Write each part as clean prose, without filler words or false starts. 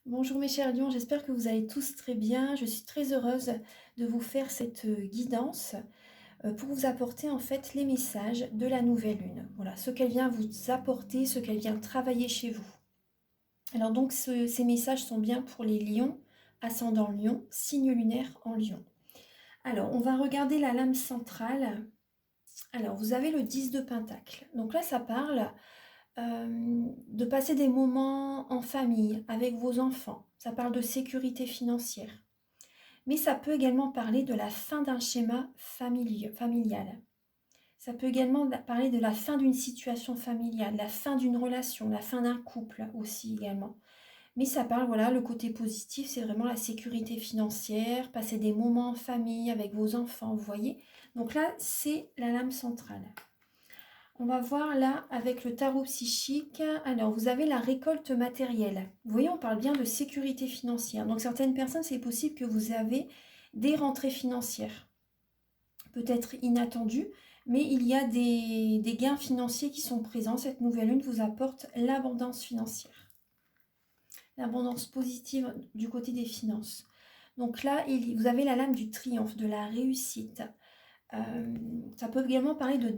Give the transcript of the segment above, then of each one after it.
Bonjour mes chers lions, j'espère que vous allez tous très bien. Je suis très heureuse de vous faire cette guidance pour vous apporter en fait les messages de la nouvelle lune. Voilà, ce qu'elle vient vous apporter, ce qu'elle vient travailler chez vous. Alors donc ces messages sont bien pour les lions, ascendant lion, signe lunaire en lion. Alors on va regarder la lame centrale. Alors vous avez le 10 de pentacle. Donc là ça parle de passer des moments en famille avec vos enfants. Ça parle de sécurité financière. Mais ça peut également parler de la fin d'un schéma familial. Ça peut également parler de la fin d'une situation familiale, la fin d'une relation, la fin d'un couple aussi également. Mais ça parle, voilà, le côté positif, c'est vraiment la sécurité financière, passer des moments en famille avec vos enfants, vous voyez. Donc là, c'est la lame centrale. On va voir là avec le tarot psychique. Alors, vous avez la récolte matérielle. Vous voyez, on parle bien de sécurité financière. Donc, certaines personnes, c'est possible que vous avez des rentrées financières, peut-être inattendues, mais il y a des gains financiers qui sont présents. Cette nouvelle lune vous apporte l'abondance financière, l'abondance positive du côté des finances. Donc là, vous avez la lame du triomphe, de la réussite. Ça peut également parler de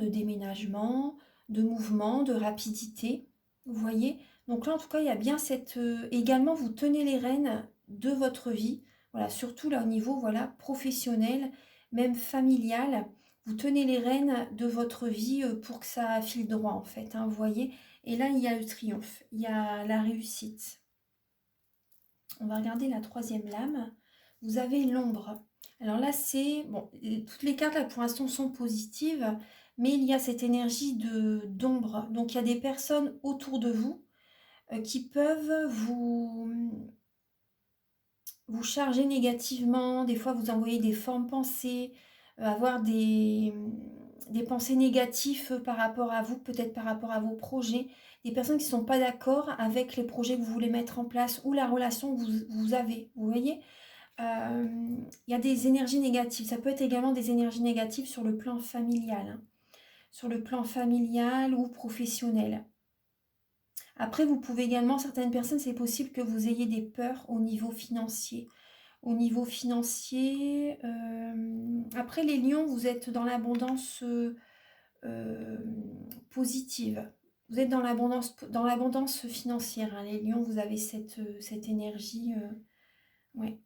déménagement, de mouvement, de rapidité. Vous voyez? Donc là, en tout cas, il y a bien cette... également, vous tenez les rênes de votre vie. Voilà, surtout là au niveau voilà, professionnel, même familial. Vous tenez les rênes de votre vie pour que ça file droit, en fait. Hein, vous voyez? Et là, il y a le triomphe, il y a la réussite. On va regarder la troisième lame. Vous avez l'ombre. Alors là, c'est... Bon, toutes les cartes là pour l'instant sont positives, mais il y a cette énergie d'ombre. Donc il y a des personnes autour de vous qui peuvent vous charger négativement, des fois vous envoyer des formes pensées, avoir des pensées négatives par rapport à vous, peut-être par rapport à vos projets, des personnes qui ne sont pas d'accord avec les projets que vous voulez mettre en place ou la relation que vous avez, vous voyez. Il y a des énergies négatives, ça peut être également des énergies négatives sur le plan familial, hein, sur le plan familial ou professionnel. Après, vous pouvez également, certaines personnes, c'est possible que vous ayez des peurs au niveau financier. Au niveau financier, après les lions, vous êtes dans l'abondance euh, positive. Vous êtes dans l'abondance financière. Hein. Les lions, vous avez cette énergie. Ouais.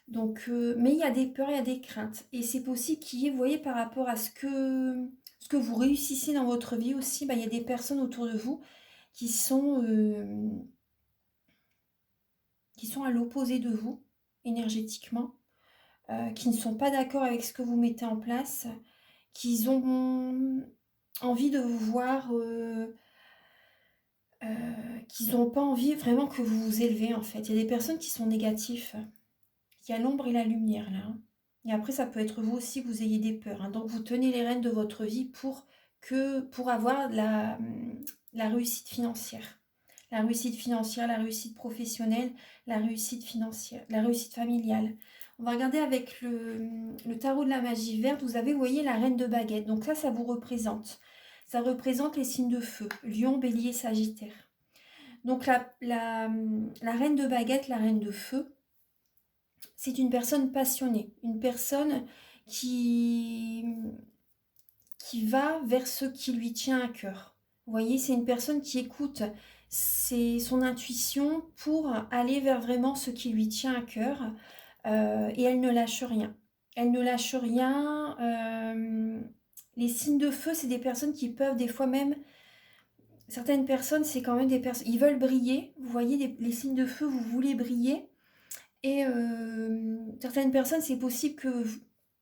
Donc, mais il y a des peurs, il y a des craintes. Et c'est possible qu'il y ait, vous voyez, par rapport à ce que vous réussissez dans votre vie aussi, bah, il y a des personnes autour de vous qui sont, euh, qui sont à l'opposé de vous, énergétiquement, qui ne sont pas d'accord avec ce que vous mettez en place, qui ont envie de vous voir, qui n'ont pas envie vraiment que vous vous élevez, en fait. Il y a des personnes qui sont négatives. Il y a l'ombre et la lumière, là. Hein. Et après, ça peut être vous aussi que vous ayez des peurs. Hein. Donc, vous tenez les rênes de votre vie pour avoir la réussite financière. La réussite financière, la réussite professionnelle, la réussite financière, la réussite familiale. On va regarder avec le tarot de la magie verte. Vous avez, vous voyez, la reine de baguette. Donc ça vous représente. Ça représente les signes de feu. Lion, bélier, sagittaire. Donc la reine de baguette, la reine de feu, c'est une personne passionnée, une personne qui, qui va vers ce qui lui tient à cœur. Vous voyez, c'est une personne qui écoute son intuition pour aller vers vraiment ce qui lui tient à cœur et elle ne lâche rien. Elle ne lâche rien. Les signes de feu, c'est des personnes qui peuvent des fois même... Certaines personnes, c'est quand même des personnes... Ils veulent briller. Vous voyez, les signes de feu, vous voulez briller. Et certaines personnes, c'est possible que,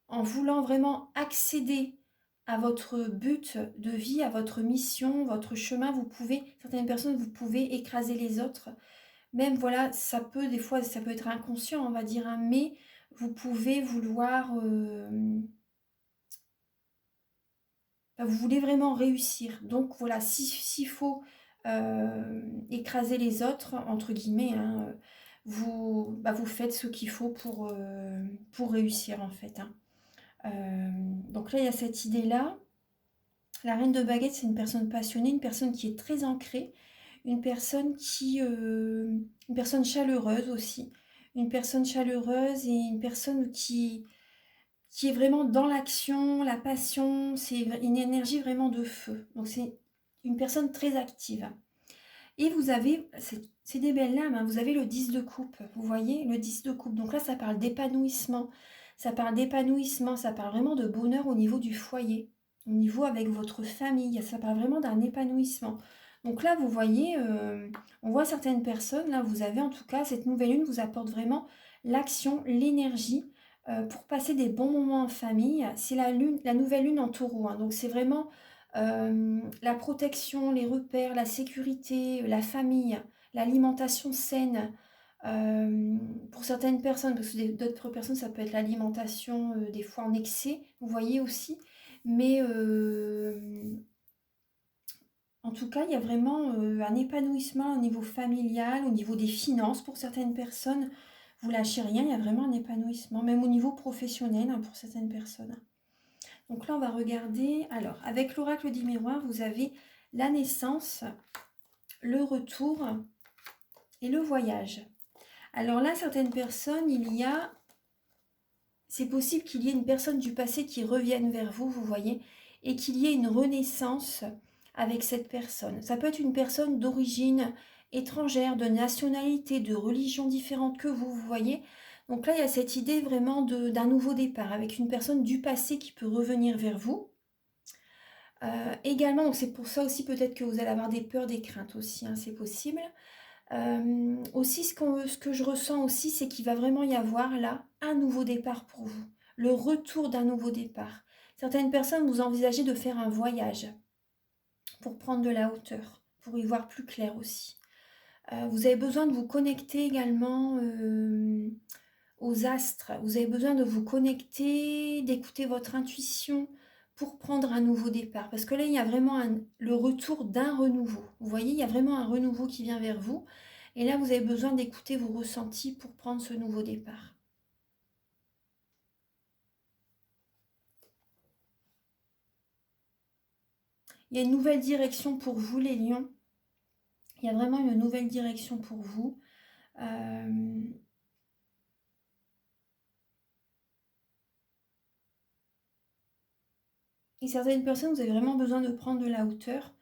en voulant vraiment accéder à votre but de vie, à votre mission, votre chemin, certaines personnes, vous pouvez écraser les autres. Même, voilà, ça peut, des fois, ça peut être inconscient, on va dire, hein, mais vous pouvez vouloir, vous voulez vraiment réussir. Donc, voilà, s'il faut écraser les autres, entre guillemets, hein, vous faites ce qu'il faut pour réussir en fait. Hein. Donc là, il y a cette idée-là. La reine de baguette, c'est une personne passionnée, une personne qui est très ancrée, une personne chaleureuse aussi, une personne chaleureuse et une personne qui est vraiment dans l'action, la passion, c'est une énergie vraiment de feu. Donc c'est une personne très active. Et vous avez, c'est des belles lames, hein, vous avez le 10 de coupe, vous voyez, le 10 de coupe. Donc là, ça parle d'épanouissement, ça parle vraiment de bonheur au niveau du foyer, au niveau avec votre famille, ça parle vraiment d'un épanouissement. Donc là, vous voyez, on voit certaines personnes, là, vous avez en tout cas, cette nouvelle lune vous apporte vraiment l'action, l'énergie pour passer des bons moments en famille. C'est la nouvelle lune en taureau, hein, donc c'est vraiment la protection, les repères, la sécurité, la famille, l'alimentation saine. Pour certaines personnes, parce que d'autres personnes, ça peut être l'alimentation des fois en excès, vous voyez aussi. Mais en tout cas, il y a vraiment un épanouissement au niveau familial, au niveau des finances pour certaines personnes. Vous lâchez rien, il y a vraiment un épanouissement, même au niveau professionnel hein, pour certaines personnes. Donc là, on va regarder. Alors, avec l'oracle du miroir, vous avez la naissance, le retour et le voyage. Alors là, certaines personnes, c'est possible qu'il y ait une personne du passé qui revienne vers vous, vous voyez, et qu'il y ait une renaissance avec cette personne. Ça peut être une personne d'origine étrangère, de nationalité, de religion différente que vous voyez. Donc là, il y a cette idée vraiment d'un nouveau départ avec une personne du passé qui peut revenir vers vous. Également, donc c'est pour ça aussi peut-être que vous allez avoir des peurs, des craintes aussi, hein, c'est possible. Aussi, ce que je ressens aussi, c'est qu'il va vraiment y avoir là un nouveau départ pour vous, le retour d'un nouveau départ. Certaines personnes, vous envisagez de faire un voyage pour prendre de la hauteur, pour y voir plus clair aussi. Vous avez besoin de vous connecter également aux astres. Vous avez besoin de vous connecter, d'écouter votre intuition pour prendre un nouveau départ. Parce que là, il y a vraiment le retour d'un renouveau. Vous voyez, il y a vraiment un renouveau qui vient vers vous. Et là, vous avez besoin d'écouter vos ressentis pour prendre ce nouveau départ. Il y a une nouvelle direction pour vous, les lions. Il y a vraiment une nouvelle direction pour vous. Et certaines personnes, vous avez vraiment besoin de prendre de la hauteur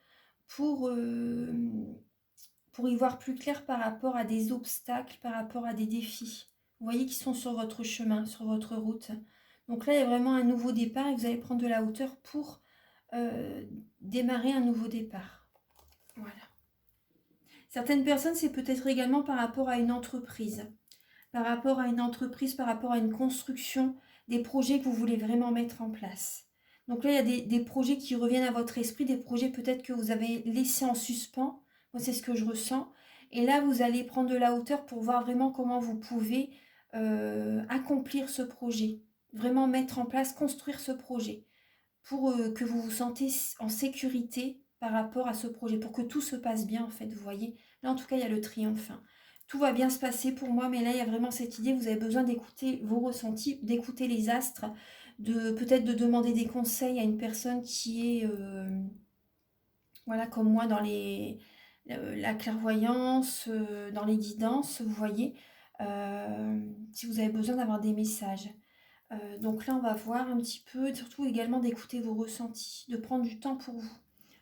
pour y voir plus clair par rapport à des obstacles, par rapport à des défis. Vous voyez qui sont sur votre chemin, sur votre route. Donc là, il y a vraiment un nouveau départ et vous allez prendre de la hauteur pour démarrer un nouveau départ. Voilà. Certaines personnes, c'est peut-être également par rapport à une entreprise. Par rapport à une entreprise, par rapport à une construction, des projets que vous voulez vraiment mettre en place. Donc là, il y a des projets qui reviennent à votre esprit, des projets peut-être que vous avez laissés en suspens. Moi, c'est ce que je ressens. Et là, vous allez prendre de la hauteur pour voir vraiment comment vous pouvez accomplir ce projet. Vraiment mettre en place, construire ce projet pour que vous vous sentez en sécurité par rapport à ce projet, pour que tout se passe bien en fait, vous voyez. Là, en tout cas, il y a le triomphe. Hein. Tout va bien se passer pour moi, mais là, il y a vraiment cette idée, vous avez besoin d'écouter vos ressentis, d'écouter les astres, peut-être de demander des conseils à une personne qui est, voilà, comme moi, dans la clairvoyance, dans les guidances, vous voyez, si vous avez besoin d'avoir des messages. Donc là, on va voir un petit peu, surtout également d'écouter vos ressentis, de prendre du temps pour vous.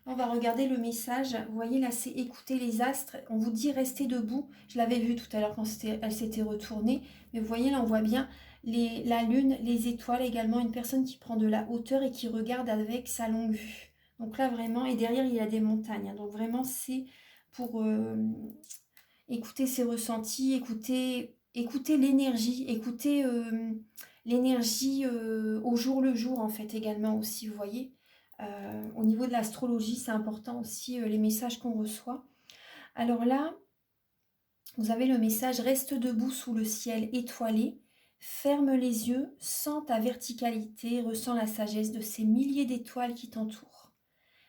On va regarder le message. Vous voyez, là, c'est écouter les astres. On vous dit rester debout. Je l'avais vu tout à l'heure quand elle s'était retournée. Mais vous voyez, là, on voit bien la lune, les étoiles également. Une personne qui prend de la hauteur et qui regarde avec sa longue vue. Donc là, vraiment, et derrière, il y a des montagnes. Donc vraiment, c'est pour écouter ses ressentis, écouter l'énergie, écouter l'énergie au jour le jour, en fait, également aussi, vous voyez. Au niveau de l'astrologie, c'est important aussi les messages qu'on reçoit. Alors là, vous avez le message « Reste debout sous le ciel étoilé, ferme les yeux, sens ta verticalité, ressens la sagesse de ces milliers d'étoiles qui t'entourent.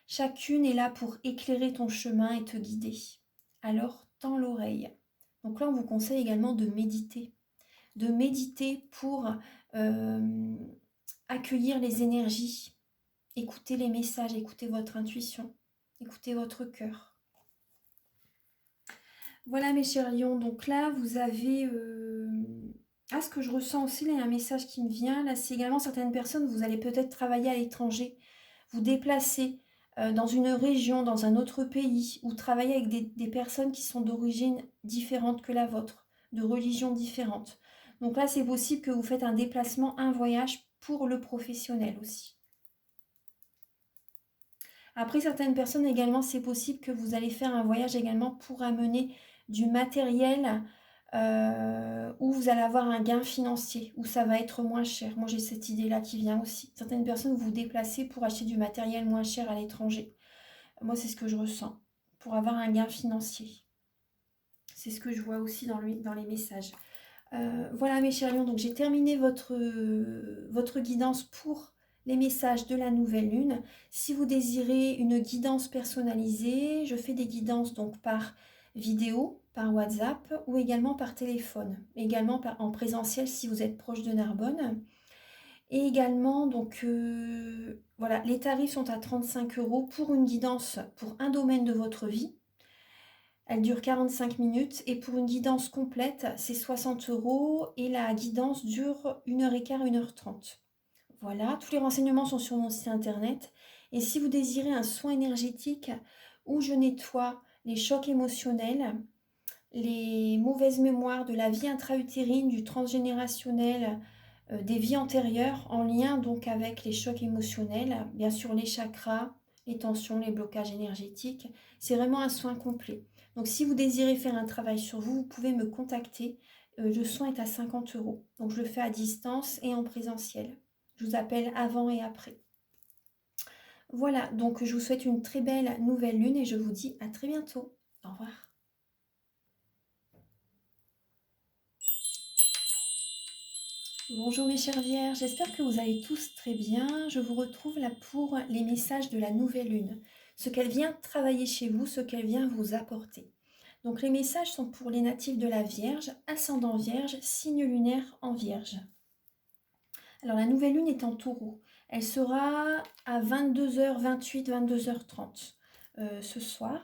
Chacune est là pour éclairer ton chemin et te guider. Alors, tends l'oreille. » Donc là, on vous conseille également de méditer. De méditer pour accueillir les énergies. Écoutez les messages, écoutez votre intuition, écoutez votre cœur. Voilà mes chers lions, donc là vous avez... Ah, ce que je ressens aussi, là il y a un message qui me vient, là c'est également certaines personnes, vous allez peut-être travailler à l'étranger, vous déplacer dans une région, dans un autre pays, ou travailler avec des personnes qui sont d'origine différente que la vôtre, de religion différente. Donc là c'est possible que vous faites un déplacement, un voyage pour le professionnel aussi. Après, certaines personnes également, c'est possible que vous allez faire un voyage également pour amener du matériel où vous allez avoir un gain financier, où ça va être moins cher. Moi, j'ai cette idée-là qui vient aussi. Certaines personnes vous déplacez pour acheter du matériel moins cher à l'étranger. Moi, c'est ce que je ressens, pour avoir un gain financier. C'est ce que je vois aussi dans les messages. Voilà mes chers lions, donc j'ai terminé votre guidance pour les messages de la nouvelle lune. Si vous désirez une guidance personnalisée, je fais des guidances donc par vidéo, par WhatsApp ou également par téléphone, également en présentiel si vous êtes proche de Narbonne. Et également, donc voilà, les tarifs sont à 35 € pour une guidance pour un domaine de votre vie. Elle dure 45 minutes et pour une guidance complète, c'est 60 € et la guidance dure 1h15, 1h30. Voilà, tous les renseignements sont sur mon site internet. Et si vous désirez un soin énergétique où je nettoie les chocs émotionnels, les mauvaises mémoires de la vie intra-utérine, du transgénérationnel, des vies antérieures, en lien donc avec les chocs émotionnels, bien sûr les chakras, les tensions, les blocages énergétiques, c'est vraiment un soin complet. Donc si vous désirez faire un travail sur vous, vous pouvez me contacter. Le soin est à 50 €. Donc je le fais à distance et en présentiel. Je vous appelle avant et après. Voilà, donc je vous souhaite une très belle nouvelle lune et je vous dis à très bientôt. Au revoir. Bonjour mes chères vierges, j'espère que vous allez tous très bien. Je vous retrouve là pour les messages de la nouvelle lune, ce qu'elle vient travailler chez vous, ce qu'elle vient vous apporter. Donc les messages sont pour les natifs de la Vierge, ascendant Vierge, signe lunaire en Vierge. Alors la nouvelle lune est en Taureau. Elle sera à 22h28, 22h30 ce soir.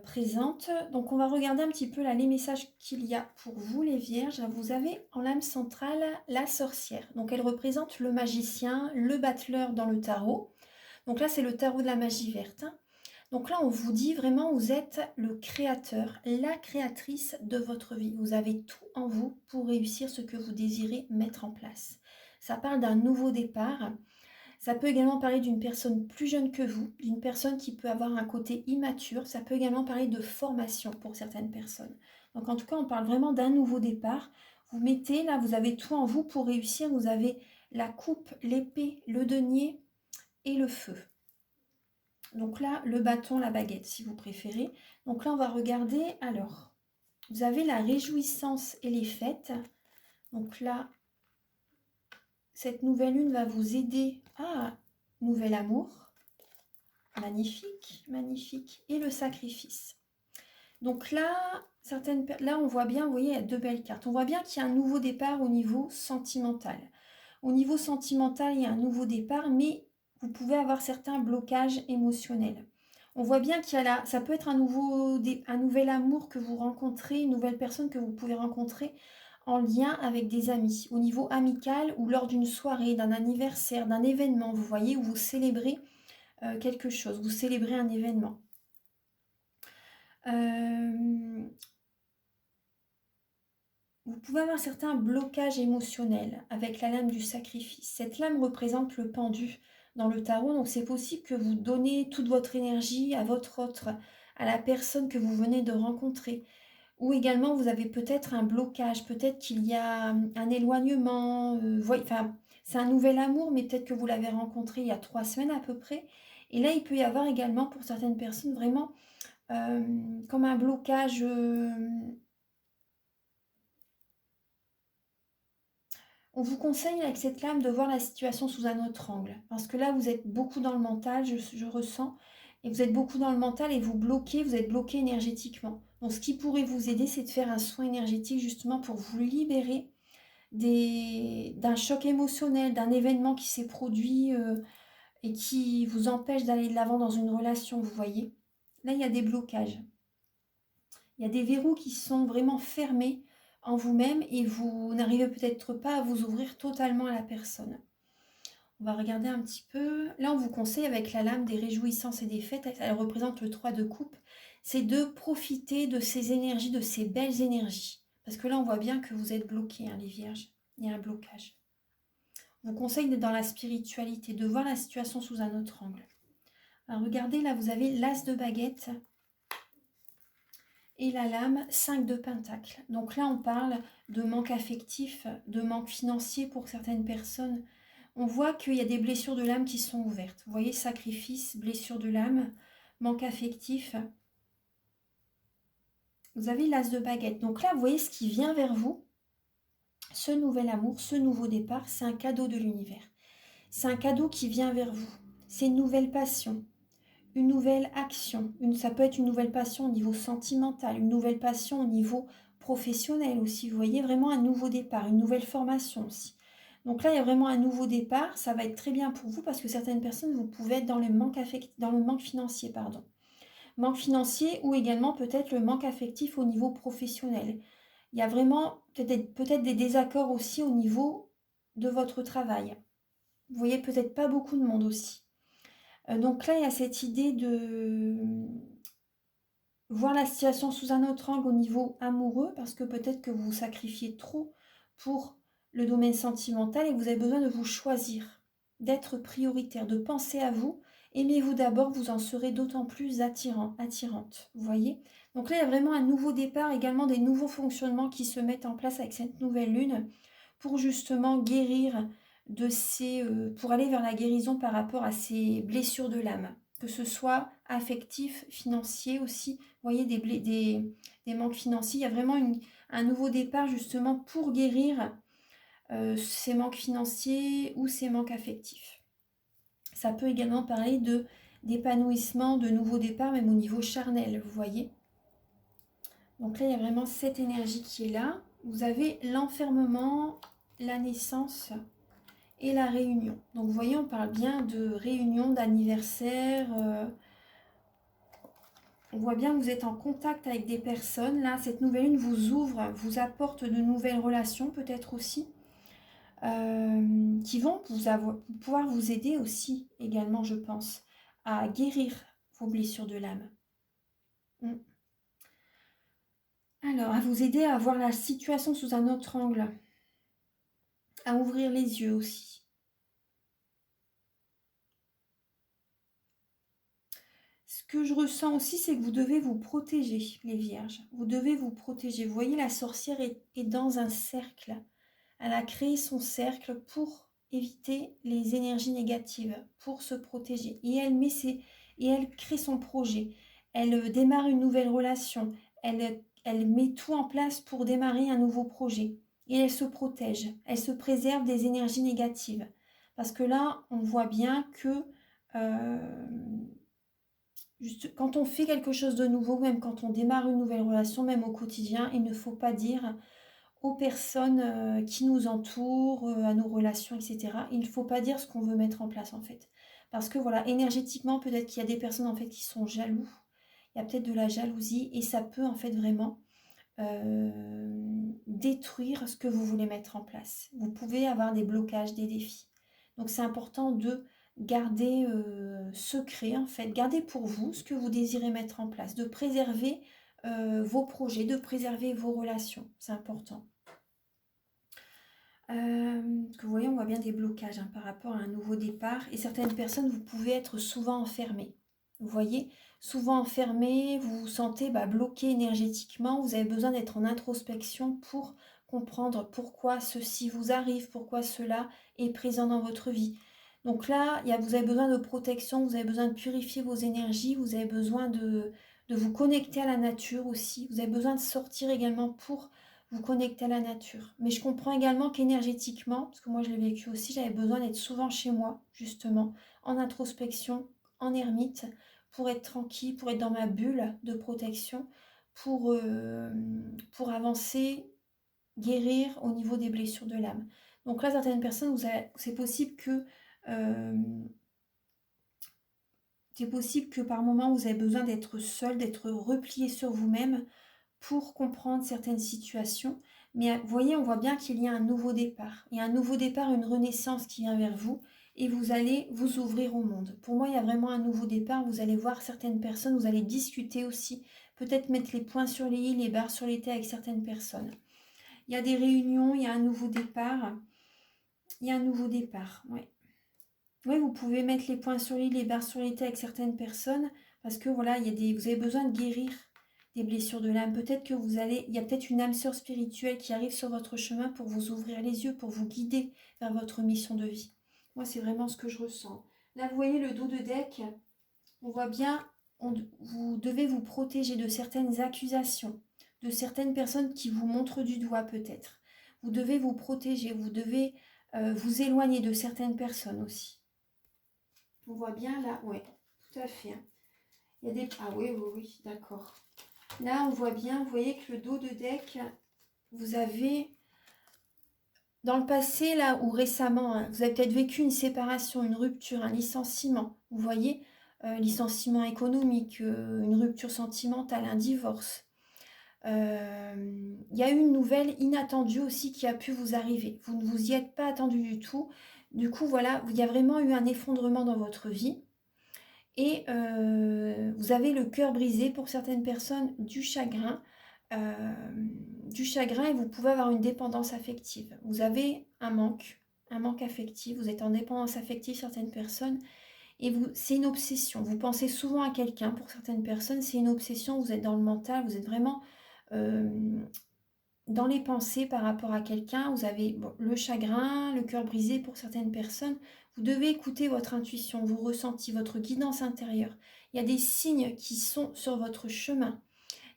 Présente. Donc on va regarder un petit peu là les messages qu'il y a pour vous les vierges. Vous avez en lame centrale la sorcière. Donc elle représente le magicien, le battleur dans le tarot. Donc là c'est le tarot de la magie verte. Donc là on vous dit vraiment vous êtes le créateur, la créatrice de votre vie. Vous avez tout en vous pour réussir ce que vous désirez mettre en place. Ça parle d'un nouveau départ. Ça peut également parler d'une personne plus jeune que vous, d'une personne qui peut avoir un côté immature. Ça peut également parler de formation pour certaines personnes. Donc en tout cas, on parle vraiment d'un nouveau départ. Vous mettez là, vous avez tout en vous pour réussir. Vous avez la coupe, l'épée, le denier et le feu. Donc là, le bâton, la baguette, si vous préférez. Donc là, on va regarder. Alors, vous avez la réjouissance et les fêtes. Donc là, cette nouvelle lune va vous aider à nouvel amour. Magnifique, magnifique. Et le sacrifice. Donc là, là, on voit bien, vous voyez, il y a deux belles cartes. On voit bien qu'il y a un nouveau départ au niveau sentimental. Au niveau sentimental, il y a un nouveau départ, mais vous pouvez avoir certains blocages émotionnels. On voit bien qu'il y a là, ça peut être un nouvel amour que vous rencontrez, une nouvelle personne que vous pouvez rencontrer en lien avec des amis, au niveau amical ou lors d'une soirée, d'un anniversaire, d'un événement, vous voyez, où vous célébrez quelque chose, vous célébrez un événement. Vous pouvez avoir certains blocages émotionnels avec la lame du sacrifice. Cette lame représente le pendu dans le tarot, donc c'est possible que vous donnez toute votre énergie à votre autre, à la personne que vous venez de rencontrer. Ou également, vous avez peut-être un blocage, peut-être qu'il y a un éloignement. Enfin, c'est un nouvel amour, mais peut-être que vous l'avez rencontré il y a 3 semaines à peu près. Et là, il peut y avoir également pour certaines personnes vraiment comme un blocage. On vous conseille avec cette lame de voir la situation sous un autre angle. Parce que là, vous êtes beaucoup dans le mental, je ressens. Et vous êtes beaucoup dans le mental et vous êtes bloqué énergétiquement. Donc ce qui pourrait vous aider, c'est de faire un soin énergétique justement pour vous libérer d'un choc émotionnel, d'un événement qui s'est produit et qui vous empêche d'aller de l'avant dans une relation, vous voyez. Là, il y a des blocages. Il y a des verrous qui sont vraiment fermés en vous-même et vous n'arrivez peut-être pas à vous ouvrir totalement à la personne. On va regarder un petit peu. Là, on vous conseille avec la lame des réjouissances et des fêtes, elle représente le 3 de coupe, c'est de profiter de ces énergies, de ces belles énergies. Parce que là, on voit bien que vous êtes bloqués, hein, les vierges. Il y a un blocage. On vous conseille d'être dans la spiritualité, de voir la situation sous un autre angle. Alors, regardez, là, vous avez l'as de baguette et la lame 5 de pentacle. Donc là, on parle de manque affectif, de manque financier pour certaines personnes. On voit qu'il y a des blessures de l'âme qui sont ouvertes. Vous voyez, sacrifice, blessure de l'âme, manque affectif. Vous avez l'as de baguette. Donc là, vous voyez ce qui vient vers vous. Ce nouvel amour, ce nouveau départ, c'est un cadeau de l'univers. C'est un cadeau qui vient vers vous. C'est une nouvelle passion, une nouvelle action. Ça peut être une nouvelle passion au niveau sentimental, une nouvelle passion au niveau professionnel aussi. Vous voyez, vraiment un nouveau départ, une nouvelle formation aussi. Donc là, il y a vraiment un nouveau départ. Ça va être très bien pour vous parce que certaines personnes, vous pouvez être dans le manque financier, pardon. Manque financier ou également peut-être le manque affectif au niveau professionnel. Il y a vraiment peut-être des désaccords aussi au niveau de votre travail. Vous voyez peut-être pas beaucoup de monde aussi. Donc là, il y a cette idée de voir la situation sous un autre angle au niveau amoureux, parce que peut-être que vous vous sacrifiez trop pour le domaine sentimental et vous avez besoin de vous choisir, d'être prioritaire, de penser à vous. Aimez-vous d'abord, vous en serez d'autant plus attirante, vous voyez. Donc là, il y a vraiment un nouveau départ, également des nouveaux fonctionnements qui se mettent en place avec cette nouvelle lune pour justement guérir de pour aller vers la guérison par rapport à ces blessures de l'âme, que ce soit affectif, financier aussi. Vous voyez, des manques financiers. Il y a vraiment un nouveau départ justement pour guérir ces manques financiers ou ces manques affectifs. Ça peut également parler d'épanouissement, de nouveau départ, même au niveau charnel, vous voyez. Donc là, il y a vraiment cette énergie qui est là. Vous avez l'enfermement, la naissance et la réunion. Donc vous voyez, on parle bien de réunion, d'anniversaire. On voit bien que vous êtes en contact avec des personnes. Là, cette nouvelle lune vous ouvre, vous apporte de nouvelles relations peut-être aussi, qui vont pouvoir vous aider aussi également, je pense, à guérir vos blessures de l'âme. Alors, à vous aider à voir la situation sous un autre angle, à ouvrir les yeux aussi. Ce que je ressens aussi, c'est que vous devez vous protéger, les vierges. Vous devez vous protéger. Vous voyez, la sorcière est dans un cercle. Elle a créé son cercle pour éviter les énergies négatives, pour se protéger. Et elle crée son projet. Elle démarre une nouvelle relation. Elle met tout en place pour démarrer un nouveau projet. Et elle se protège. Elle se préserve des énergies négatives. Parce que là, on voit bien que quand on fait quelque chose de nouveau, même quand on démarre une nouvelle relation, même au quotidien, il ne faut pas dire aux personnes qui nous entourent, à nos relations, etc. Il ne faut pas dire ce qu'on veut mettre en place en fait. Parce que voilà, énergétiquement, peut-être qu'il y a des personnes en fait qui sont jaloux. Il y a peut-être de la jalousie et ça peut en fait vraiment détruire ce que vous voulez mettre en place. Vous pouvez avoir des blocages, des défis. Donc c'est important de garder secret en fait, garder pour vous ce que vous désirez mettre en place, de préserver vos projets, de préserver vos relations. C'est important. Que vous voyez, on voit bien des blocages hein, par rapport à un nouveau départ. Et certaines personnes, vous pouvez être souvent enfermées. Vous voyez, souvent enfermé, vous vous sentez bloqué énergétiquement. Vous avez besoin d'être en introspection pour comprendre pourquoi ceci vous arrive, pourquoi cela est présent dans votre vie. Donc là, vous avez besoin de protection, vous avez besoin de purifier vos énergies, vous avez besoin de vous connecter à la nature aussi. Vous avez besoin de sortir également pour vous connecter à la nature. Mais je comprends également qu'énergétiquement, parce que moi je l'ai vécu aussi, j'avais besoin d'être souvent chez moi, justement, en introspection, en ermite, pour être tranquille, pour être dans ma bulle de protection, pour avancer, guérir au niveau des blessures de l'âme. Donc là, certaines personnes, c'est possible que par moment, vous avez besoin d'être seul, d'être replié sur vous-même pour comprendre certaines situations. Mais vous voyez, on voit bien qu'il y a un nouveau départ. Il y a un nouveau départ, une renaissance qui vient vers vous et vous allez vous ouvrir au monde. Pour moi, il y a vraiment un nouveau départ. Vous allez voir certaines personnes, vous allez discuter aussi, peut-être mettre les points sur les i, les barres sur les t avec certaines personnes. Il y a des réunions, il y a un nouveau départ. Il y a un nouveau départ, oui. Oui, vous pouvez mettre les points sur les i, les barres sur les t avec certaines personnes parce que voilà, vous avez besoin de guérir des blessures de l'âme. Peut-être que il y a peut-être une âme sœur spirituelle qui arrive sur votre chemin pour vous ouvrir les yeux, pour vous guider vers votre mission de vie. Moi, c'est vraiment ce que je ressens. Là, vous voyez le dos de deck, on voit bien, vous devez vous protéger de certaines accusations, de certaines personnes qui vous montrent du doigt peut-être. Vous devez vous protéger, vous devez vous éloigner de certaines personnes aussi. On voit bien là, oui, tout à fait. Il y a des... Ah oui, oui, oui, d'accord. Là, on voit bien, vous voyez que le dos de deck, vous avez, dans le passé, là, ou récemment, hein, vous avez peut-être vécu une séparation, une rupture, un licenciement. Vous voyez, licenciement économique, une rupture sentimentale, un divorce. Il y a eu une nouvelle inattendue aussi qui a pu vous arriver. Vous ne vous y êtes pas attendu du tout. Du coup, voilà, il y a vraiment eu un effondrement dans votre vie. Et vous avez le cœur brisé pour certaines personnes, du chagrin et vous pouvez avoir une dépendance affective. Vous avez un manque affectif, vous êtes en dépendance affective certaines personnes et c'est une obsession. Vous pensez souvent à quelqu'un pour certaines personnes, c'est une obsession, vous êtes dans le mental, vous êtes vraiment dans les pensées par rapport à quelqu'un, vous avez le chagrin, le cœur brisé pour certaines personnes. Vous devez écouter votre intuition, vos ressentis, votre guidance intérieure. Il y a des signes qui sont sur votre chemin.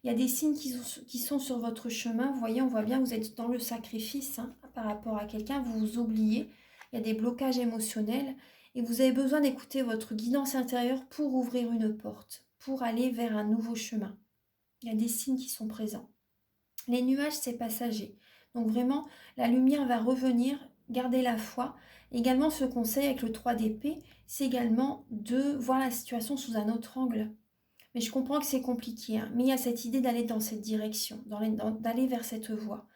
Il y a des signes qui sont sur votre chemin. Vous voyez, on voit bien, vous êtes dans le sacrifice par rapport à quelqu'un. Vous vous oubliez. Il y a des blocages émotionnels. Et vous avez besoin d'écouter votre guidance intérieure pour ouvrir une porte, pour aller vers un nouveau chemin. Il y a des signes qui sont présents. Les nuages, c'est passager. Donc vraiment, la lumière va revenir, garder la foi. Également, ce conseil avec le 3 d'épée, c'est également de voir la situation sous un autre angle. Mais je comprends que c'est compliqué, mais il y a cette idée d'aller dans cette direction, d'aller vers cette voie.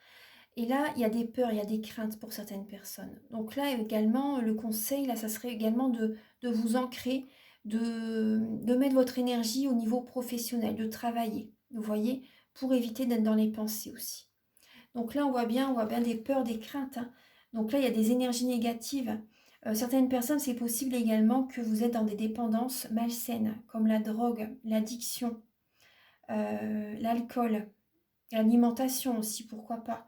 Et là, il y a des peurs, il y a des craintes pour certaines personnes. Donc là, également, le conseil, là, ça serait également de vous ancrer, de mettre votre énergie au niveau professionnel, de travailler, vous voyez, pour éviter d'être dans les pensées aussi. Donc là, on voit bien des peurs, des craintes. Donc là, il y a des énergies négatives. Certaines personnes, c'est possible également que vous êtes dans des dépendances malsaines, comme la drogue, l'addiction, l'alcool, l'alimentation aussi, pourquoi pas.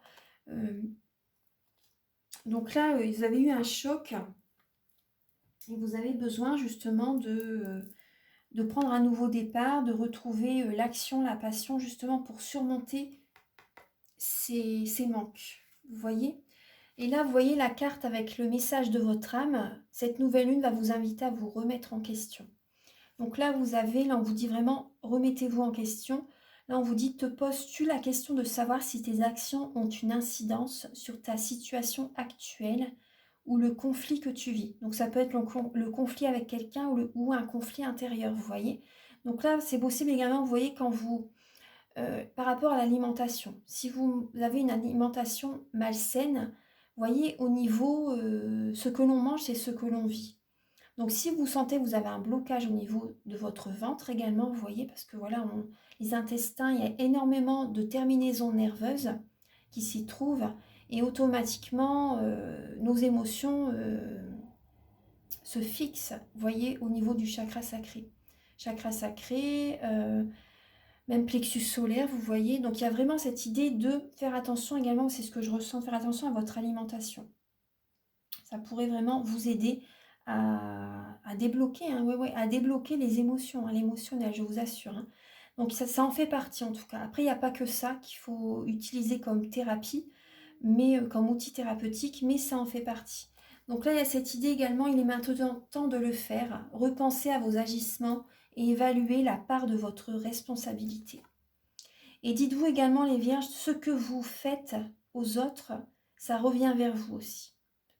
Donc là, vous avez eu un choc et vous avez besoin justement de prendre un nouveau départ, de retrouver l'action, la passion, justement pour surmonter ces manques. Vous voyez ? Et là, vous voyez la carte avec le message de votre âme. Cette nouvelle lune va vous inviter à vous remettre en question. Donc là, là, on vous dit vraiment, remettez-vous en question. Là, on vous dit, te poses-tu la question de savoir si tes actions ont une incidence sur ta situation actuelle ou le conflit que tu vis. Donc ça peut être le conflit avec quelqu'un ou un conflit intérieur, vous voyez. Donc là, c'est possible également, vous voyez, quand par rapport à l'alimentation, si vous avez une alimentation malsaine, vous voyez, au niveau, ce que l'on mange, c'est ce que l'on vit. Donc si vous sentez que vous avez un blocage au niveau de votre ventre également, vous voyez, parce que voilà, les intestins, il y a énormément de terminaisons nerveuses qui s'y trouvent et automatiquement, nos émotions se fixent, vous voyez, au niveau du chakra sacré. Chakra sacré, même plexus solaire, vous voyez. Donc il y a vraiment cette idée de faire attention également, c'est ce que je ressens, faire attention à votre alimentation. Ça pourrait vraiment vous aider à débloquer, à débloquer les émotions, l'émotionnel, je vous assure. Donc ça en fait partie en tout cas. Après, il n'y a pas que ça qu'il faut utiliser comme thérapie, mais comme outil thérapeutique, mais ça en fait partie. Donc là, il y a cette idée également, il est maintenant temps de le faire. Repensez à vos agissements et évaluer la part de votre responsabilité. Et dites-vous également, les vierges, ce que vous faites aux autres, ça revient vers vous aussi.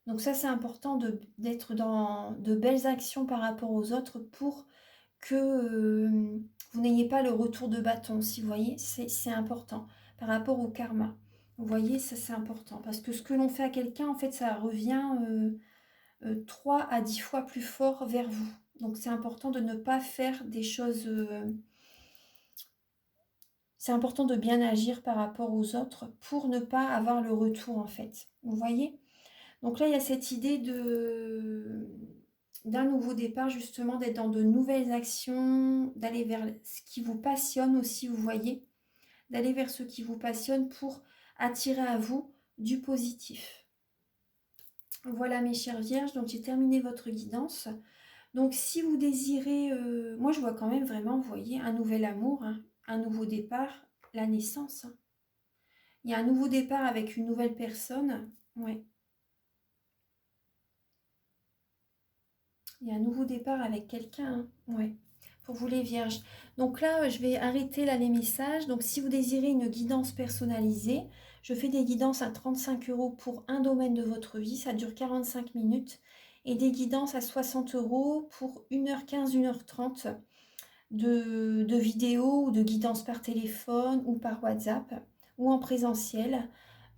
Donc ça, c'est important d'être dans de belles actions par rapport aux autres pour que vous n'ayez pas le retour de bâton aussi, vous voyez, c'est important par rapport au karma. Vous voyez, ça c'est important, parce que ce que l'on fait à quelqu'un, en fait, ça revient 3 à 10 fois plus fort vers vous. Donc c'est important de ne pas faire des choses... c'est important de bien agir par rapport aux autres pour ne pas avoir le retour, en fait. Vous voyez? Donc là, il y a cette idée d'un nouveau départ, justement, d'être dans de nouvelles actions, d'aller vers ce qui vous passionne aussi, vous voyez, d'aller vers ce qui vous passionne pour attirer à vous du positif. Voilà mes chères vierges, donc j'ai terminé votre guidance. Donc si vous désirez, moi je vois quand même vraiment, vous voyez, un nouvel amour, hein, un nouveau départ, la naissance. Hein. Il y a un nouveau départ avec une nouvelle personne, ouais. Il y a un nouveau départ avec quelqu'un, hein, ouais. Pour vous les vierges. Donc là, je vais arrêter là les messages. Donc si vous désirez une guidance personnalisée, je fais des guidances à 35 € pour un domaine de votre vie. Ça dure 45 minutes. Et des guidances à 60 € pour 1h15, 1h30 de vidéos ou de guidance par téléphone ou par WhatsApp ou en présentiel.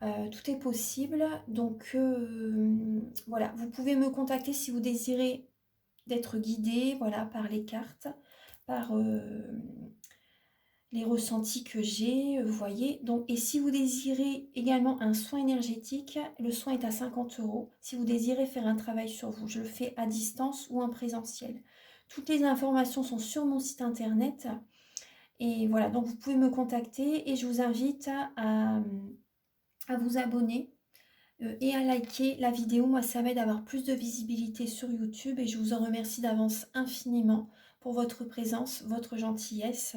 Tout est possible. Donc voilà, vous pouvez me contacter si vous désirez d'être guidé, voilà, par les cartes, par les ressentis que j'ai, vous voyez. Donc, et si vous désirez également un soin énergétique, le soin est à 50 €. Si vous désirez faire un travail sur vous, je le fais à distance ou en présentiel. Toutes les informations sont sur mon site internet. Et voilà, donc vous pouvez me contacter et je vous invite à vous abonner et à liker la vidéo. Moi, ça m'aide à avoir plus de visibilité sur YouTube et je vous en remercie d'avance infiniment pour votre présence, votre gentillesse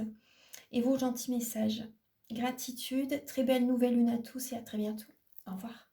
et vos gentils messages. Gratitude, très belle nouvelle lune à tous et à très bientôt. Au revoir.